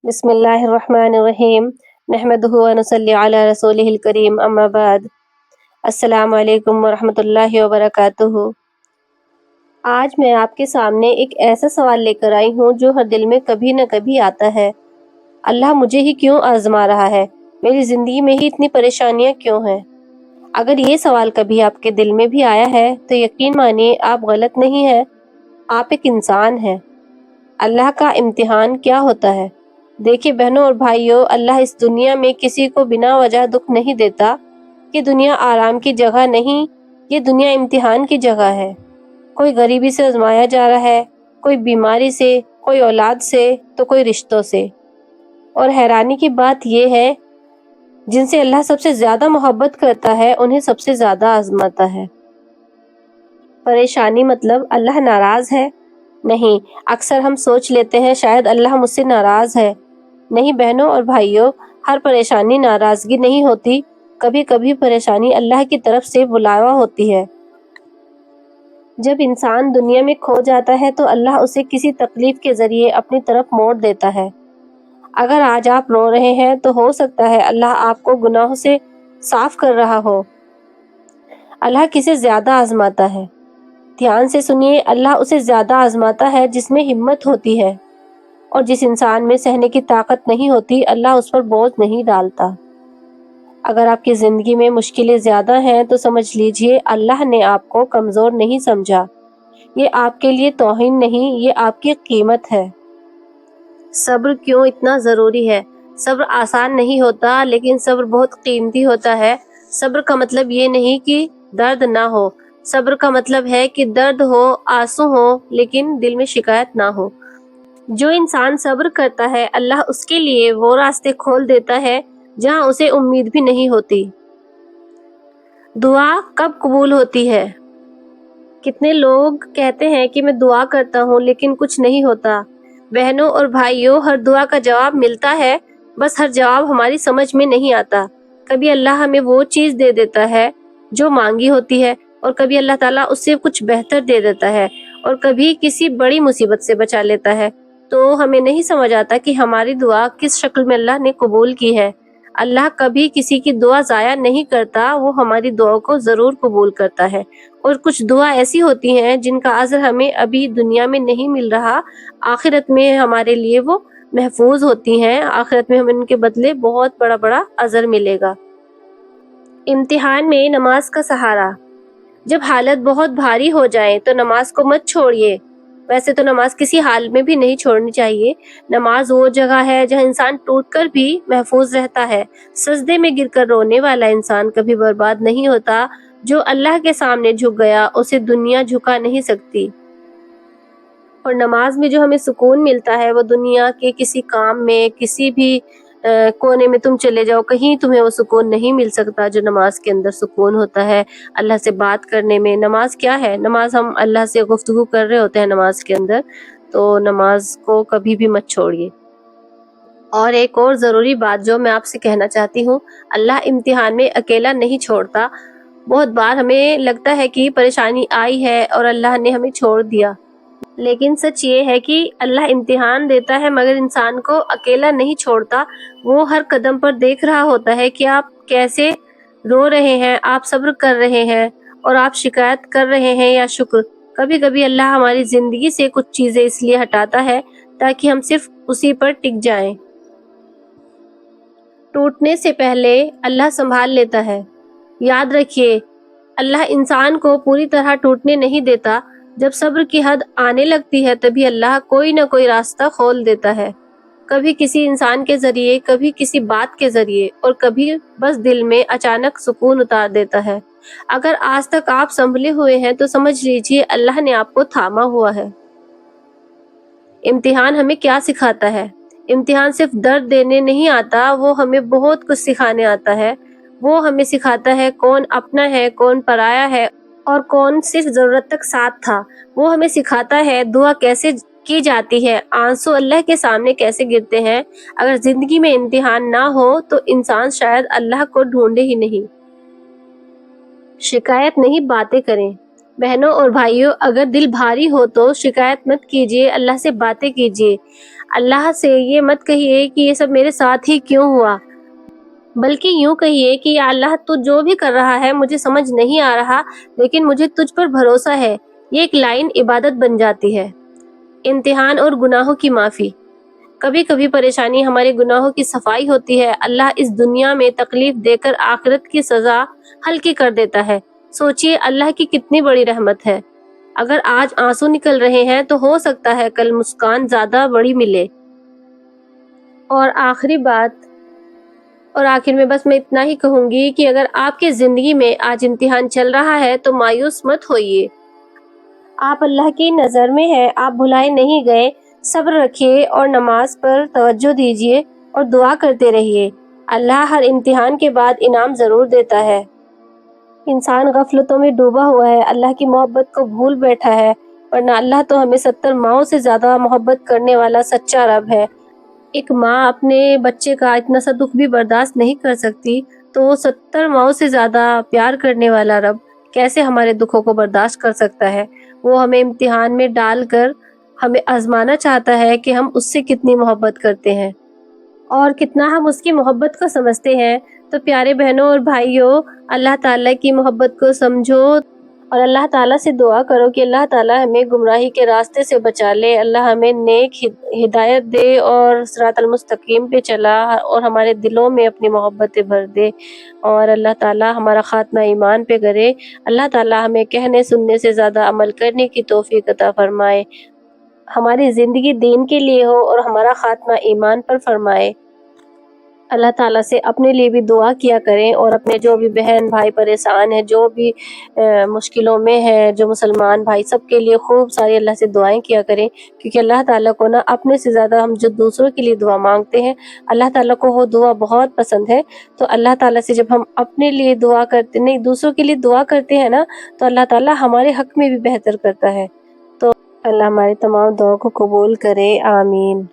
بسم اللہ الرحمن الرحیم نحمدہ ونصلی علی رسولہ الکریم اما بعد السلام علیکم ورحمۃ اللہ وبرکاتہ۔ آج میں آپ کے سامنے ایک ایسا سوال لے کر آئی ہوں جو ہر دل میں کبھی نہ کبھی آتا ہے۔ اللہ مجھے ہی کیوں آزما رہا ہے؟ میری زندگی میں ہی اتنی پریشانیاں کیوں ہیں؟ اگر یہ سوال کبھی آپ کے دل میں بھی آیا ہے تو یقین مانیے آپ غلط نہیں ہیں، آپ ایک انسان ہیں۔ اللہ کا امتحان کیا ہوتا ہے؟ دیکھیے بہنوں اور بھائیوں، اللہ اس دنیا میں کسی کو بنا وجہ دکھ نہیں دیتا۔ یہ دنیا آرام کی جگہ نہیں، یہ دنیا امتحان کی جگہ ہے۔ کوئی غریبی سے آزمایا جا رہا ہے، کوئی بیماری سے، کوئی اولاد سے، تو کوئی رشتوں سے۔ اور حیرانی کی بات یہ ہے، جن سے اللہ سب سے زیادہ محبت کرتا ہے انہیں سب سے زیادہ آزماتا ہے۔ پریشانی مطلب اللہ ناراض ہے؟ نہیں، اکثر ہم سوچ لیتے ہیں شاید اللہ مجھ سے ناراض ہے۔ نہیں بہنوں اور بھائیوں، ہر پریشانی ناراضگی نہیں ہوتی، کبھی کبھی پریشانی اللہ کی طرف سے بلاوا ہوتی ہے۔ جب انسان دنیا میں کھو جاتا ہے تو اللہ اسے کسی تکلیف کے ذریعے اپنی طرف موڑ دیتا ہے۔ اگر آج آپ رو رہے ہیں تو ہو سکتا ہے اللہ آپ کو گناہوں سے صاف کر رہا ہو۔ اللہ کسے زیادہ آزماتا ہے؟ دھیان سے سنیے، اللہ اسے زیادہ آزماتا ہے جس میں ہمت ہوتی ہے، اور جس انسان میں سہنے کی طاقت نہیں ہوتی اللہ اس پر بوجھ نہیں ڈالتا۔ اگر آپ کی زندگی میں مشکلیں زیادہ ہیں تو سمجھ لیجئے اللہ نے آپ کو کمزور نہیں سمجھا۔ یہ آپ کے لیے توہین نہیں، یہ آپ کی قیمت ہے۔ صبر کیوں اتنا ضروری ہے؟ صبر آسان نہیں ہوتا، لیکن صبر بہت قیمتی ہوتا ہے۔ صبر کا مطلب یہ نہیں کہ درد نہ ہو، صبر کا مطلب ہے کہ درد ہو، آنسو ہو، لیکن دل میں شکایت نہ ہو۔ جو انسان صبر کرتا ہے اللہ اس کے لیے وہ راستے کھول دیتا ہے جہاں اسے امید بھی نہیں ہوتی۔ دعا کب قبول ہوتی ہے؟ کتنے لوگ کہتے ہیں کہ میں دعا کرتا ہوں لیکن کچھ نہیں ہوتا۔ بہنوں اور بھائیوں، ہر دعا کا جواب ملتا ہے، بس ہر جواب ہماری سمجھ میں نہیں آتا۔ کبھی اللہ ہمیں وہ چیز دے دیتا ہے جو مانگی ہوتی ہے، اور کبھی اللہ تعالیٰ اس سے کچھ بہتر دے دیتا ہے، اور کبھی کسی بڑی مصیبت سے بچا لیتا ہے۔ تو ہمیں نہیں سمجھ آتا کہ ہماری دعا کس شکل میں اللہ نے قبول کی ہے۔ اللہ کبھی کسی کی دعا ضائع نہیں کرتا، وہ ہماری دعا کو ضرور قبول کرتا ہے۔ اور کچھ دعا ایسی ہوتی ہیں جن کا اجر ہمیں ابھی دنیا میں نہیں مل رہا، آخرت میں ہمارے لیے وہ محفوظ ہوتی ہیں، آخرت میں ہمیں ان کے بدلے بہت بڑا بڑا اجر ملے گا۔ امتحان میں نماز کا سہارا۔ جب حالت بہت بھاری ہو جائے تو نماز کو مت چھوڑیے۔ ویسے تو نماز کسی حال میں بھی نہیں چھوڑنی چاہیے۔ نماز وہ جگہ ہے جہاں انسان ٹوٹ کر بھی محفوظ رہتا ہے۔ سجدے میں گر کر رونے والا انسان کبھی برباد نہیں ہوتا۔ جو اللہ کے سامنے جھک گیا اسے دنیا جھکا نہیں سکتی۔ اور نماز میں جو ہمیں سکون ملتا ہے وہ دنیا کے کسی کام میں، کسی بھی کونے میں تم چلے جاؤ، کہیں تمہیں وہ سکون نہیں مل سکتا جو نماز کے اندر سکون ہوتا ہے۔ اللہ سے بات کرنے میں، نماز کیا ہے؟ نماز ہم اللہ سے گفتگو کر رہے ہوتے ہیں نماز کے اندر، تو نماز کو کبھی بھی مت چھوڑیے۔ اور ایک اور ضروری بات جو میں آپ سے کہنا چاہتی ہوں، اللہ امتحان میں اکیلا نہیں چھوڑتا۔ بہت بار ہمیں لگتا ہے کہ پریشانی آئی ہے اور اللہ نے ہمیں چھوڑ دیا، لیکن سچ یہ ہے کہ اللہ امتحان دیتا ہے مگر انسان کو اکیلا نہیں چھوڑتا۔ وہ ہر قدم پر دیکھ رہا ہوتا ہے کہ آپ کیسے رو رہے ہیں، آپ صبر کر رہے ہیں، اور آپ شکایت کر رہے ہیں یا شکر۔ کبھی کبھی اللہ ہماری زندگی سے کچھ چیزیں اس لیے ہٹاتا ہے تاکہ ہم صرف اسی پر ٹک جائیں۔ ٹوٹنے سے پہلے اللہ سنبھال لیتا ہے۔ یاد رکھیے، اللہ انسان کو پوری طرح ٹوٹنے نہیں دیتا۔ جب صبر کی حد آنے لگتی ہے تبھی اللہ کوئی نہ کوئی راستہ کھول دیتا ہے، کبھی کسی انسان کے ذریعے، کبھی کسی بات کے ذریعے، اور کبھی بس دل میں اچانک سکون اتار دیتا ہے۔ اگر آج تک آپ سنبھلے ہوئے ہیں تو سمجھ لیجئے اللہ نے آپ کو تھاما ہوا ہے۔ امتحان ہمیں کیا سکھاتا ہے؟ امتحان صرف درد دینے نہیں آتا، وہ ہمیں بہت کچھ سکھانے آتا ہے۔ وہ ہمیں سکھاتا ہے کون اپنا ہے، کون پرایا ہے، اور کون صرف ضرورت تک ساتھ تھا۔ وہ ہمیں سکھاتا ہے دعا کیسے کی جاتی ہے، آنسو اللہ کے سامنے کیسے گرتے ہیں۔ اگر زندگی میں امتحان نہ ہو تو انسان شاید اللہ کو ڈھونڈے ہی نہیں۔ شکایت نہیں، باتیں کریں۔ بہنوں اور بھائیوں، اگر دل بھاری ہو تو شکایت مت کیجیے، اللہ سے باتیں کیجیے۔ اللہ سے یہ مت کہیے کہ یہ سب میرے ساتھ ہی کیوں ہوا، بلکہ یوں کہیے کہ یا اللہ تو جو بھی کر رہا ہے مجھے سمجھ نہیں آ رہا، لیکن مجھے تجھ پر بھروسہ ہے۔ یہ ایک لائن عبادت بن جاتی ہے۔ امتحان اور گناہوں کی معافی۔ کبھی کبھی پریشانی ہمارے گناہوں کی صفائی ہوتی ہے۔ اللہ اس دنیا میں تکلیف دے کر آخرت کی سزا ہلکی کر دیتا ہے۔ سوچئے اللہ کی کتنی بڑی رحمت ہے۔ اگر آج آنسو نکل رہے ہیں تو ہو سکتا ہے کل مسکان زیادہ بڑی ملے۔ اور آخر میں بس میں اتنا ہی کہوں گی کہ اگر آپ کے زندگی میں آج امتحان چل رہا ہے تو مایوس مت ہوئیے۔ آپ اللہ کی نظر میں ہیں، آپ بھلائے نہیں گئے۔ صبر رکھیے اور نماز پر توجہ دیجیے اور دعا کرتے رہیے۔ اللہ ہر امتحان کے بعد انعام ضرور دیتا ہے۔ انسان غفلتوں میں ڈوبا ہوا ہے، اللہ کی محبت کو بھول بیٹھا ہے، ورنہ اللہ تو ہمیں 70 ماؤں سے زیادہ محبت کرنے والا سچا رب ہے۔ ایک ماں اپنے بچے کا اتنا سا دکھ بھی برداشت نہیں کر سکتی، تو وہ 70 ماؤں سے زیادہ پیار کرنے والا رب کیسے ہمارے دکھوں کو برداشت کر سکتا ہے؟ وہ ہمیں امتحان میں ڈال کر ہمیں آزمانا چاہتا ہے کہ ہم اس سے کتنی محبت کرتے ہیں اور کتنا ہم اس کی محبت کو سمجھتے ہیں۔ تو پیارے بہنوں اور بھائیوں، اللہ تعالیٰ کی محبت کو سمجھو اور اللہ تعالیٰ سے دعا کرو کہ اللہ تعالیٰ ہمیں گمراہی کے راستے سے بچا لے، اللہ ہمیں نیک ہدایت دے اور صراط المستقیم پہ چلا اور ہمارے دلوں میں اپنی محبتیں بھر دے، اور اللہ تعالیٰ ہمارا خاتمہ ایمان پہ کرے۔ اللہ تعالیٰ ہمیں کہنے سننے سے زیادہ عمل کرنے کی توفیق عطا فرمائے، ہماری زندگی دین کے لیے ہو اور ہمارا خاتمہ ایمان پر فرمائے۔ اللہ تعالیٰ سے اپنے لیے بھی دعا کیا کریں اور اپنے جو بھی بہن بھائی پریشان ہیں، جو بھی مشکلوں میں ہیں، جو مسلمان بھائی، سب کے لیے خوب ساری اللہ سے دعائیں کیا کریں، کیونکہ اللہ تعالیٰ کو نا اپنے سے زیادہ ہم جو دوسروں کے لیے دعا مانگتے ہیں، اللہ تعالیٰ کو وہ دعا بہت پسند ہے۔ تو اللہ تعالیٰ سے جب ہم اپنے لیے دعا کرتے نہیں دوسروں کے لیے دعا کرتے ہیں نا، تو اللہ تعالیٰ ہمارے حق میں بھی بہتر کرتا ہے۔ تو اللہ ہماری تمام دعاؤں کو قبول کرے، آمین۔